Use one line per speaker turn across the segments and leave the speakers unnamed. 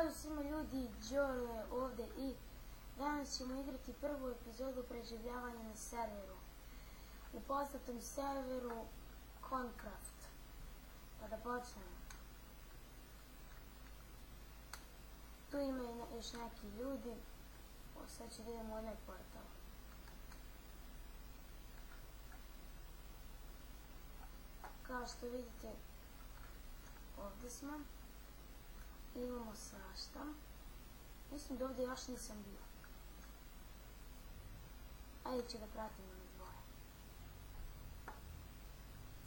Pozdrav svima ljudi, Đoro je ovdje i danas ćemo igrati prvu epizodu preživljavanja na serveru. U poznatom serveru Concraft. Pa da počnemo. Tu ima još neki ljudi. Sad ću da idemo u onaj portal. Kao što vidite, ovdje smo. Imamo svašta. Mislim da ovdje još nisam bio. Ajde ću da pratim na dvoje.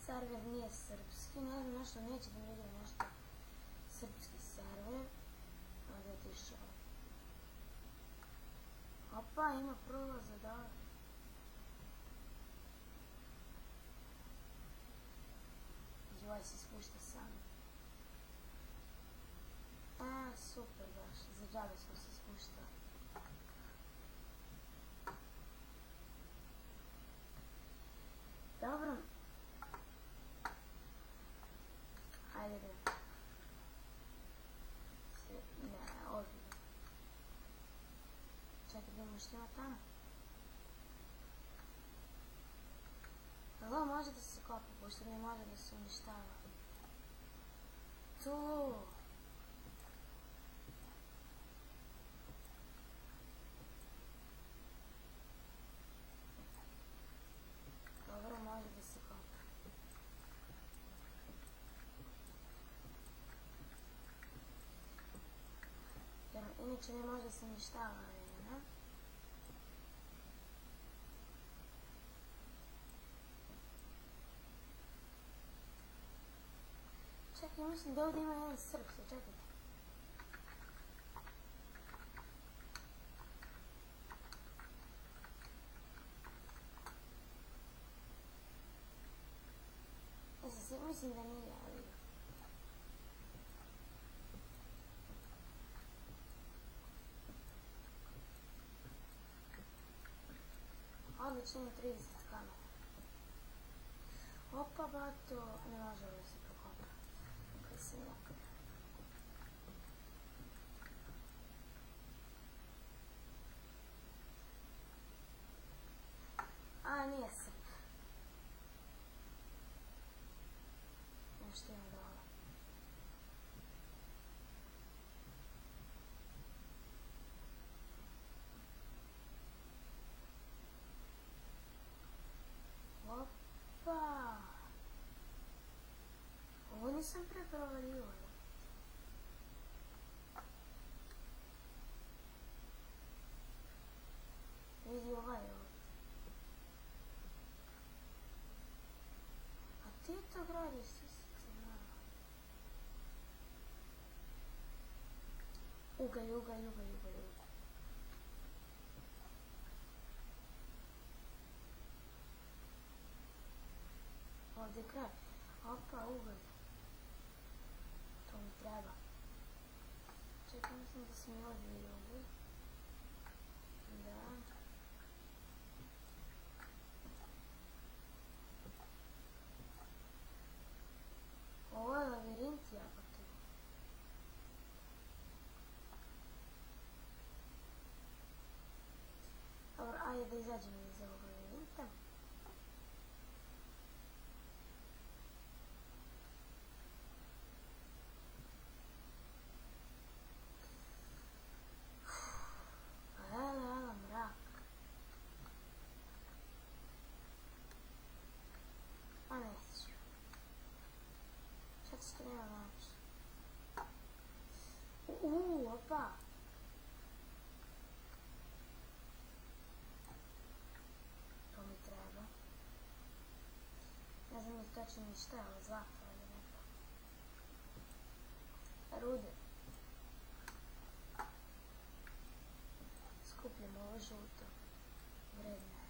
Server nije srpski, ne znam nešto, neće da mi igra nešto srpski server. Ovdje je tišao. Opa, ima prolaza, da. Joj, se spušta sam. Super baš, za džabe smo se spuštali. Dobro. Hajde da. Ne, ovdje. Čekaj, da imamo što ima tamo. Ovo može da se kopa, pošto ne može da se uništava. Tu. Dobro, može da se kopa. Jer inače ne može da se uništava, ne? Čekaj, mislim da ovdje ima jedan srpski, čekajte. Mislim da nije, ali... Odlično ima 30 kamera. Opa, bato, ne može da se prokopa. Kaj se nekada. Nije se. Nešto ima dole. Opa! Ovo nisam pre provaljivala. Vidi ovaj ovdje. A ti to gradiš sisice, na. Ugalj. Ovdje je kraj. Opa, ugalj. To mi treba. Čekaj, mislim da sam i ovdje vidio ugalj. Da. Ovo je labirint, jebote. Dobro, ajde da izađemo iz ovog labirinta. Mrak. Pa neću. Čak što nema naći. Opa. To mi treba. Ne znam li točno ni šta je ovo zlato ili neko. Rude. Skupljamo ovo žuto. Vredno je.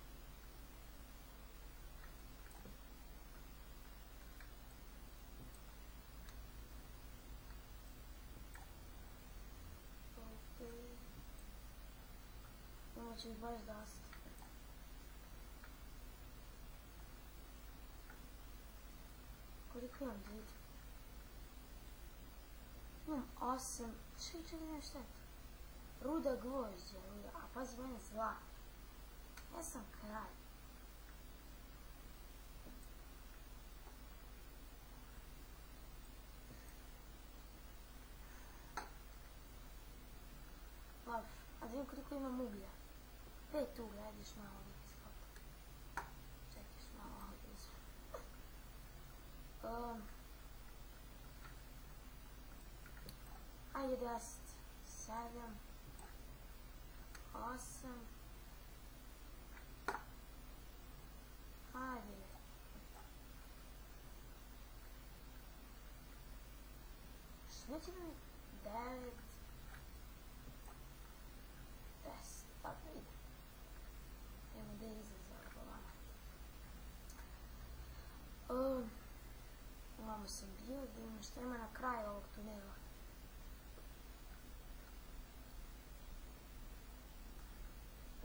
Ovo će ih baš dosta. Koliko imam ljudi? Imam 8. Čekaj, šta je to? Ruda gvožđa, a pazi mene zla. Ja sam kralj. Dobro, a da vidim koliko imam uglja. 5 uglja, ajdiš malo biti skop. Čekajš malo ovdje izvim. Ajde 10, 7, 8, ajde. Što će mi 9, 10, tako ide. Idemo da izazove bolano. Imamo sam bio, da imamo što ima na kraju ovog tunela.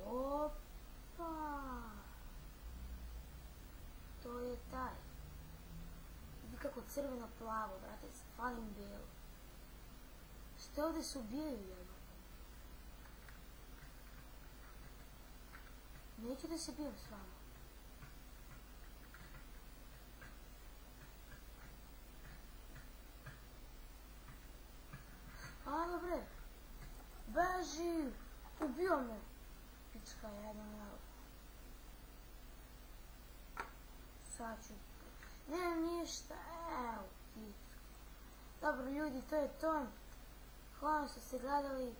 Opa! To je taj. Vidi kako crveno plavo, brate, falim bijelo. Što ovdje se ubijaju, jebo? Neću da se bijem s vama. Alo bre! Beži! Ubio me! Pička jedan, evo. Sad ću... Nemam ništa, evo, pička. Dobro ljudi, to je to. Hvala što ste gledali.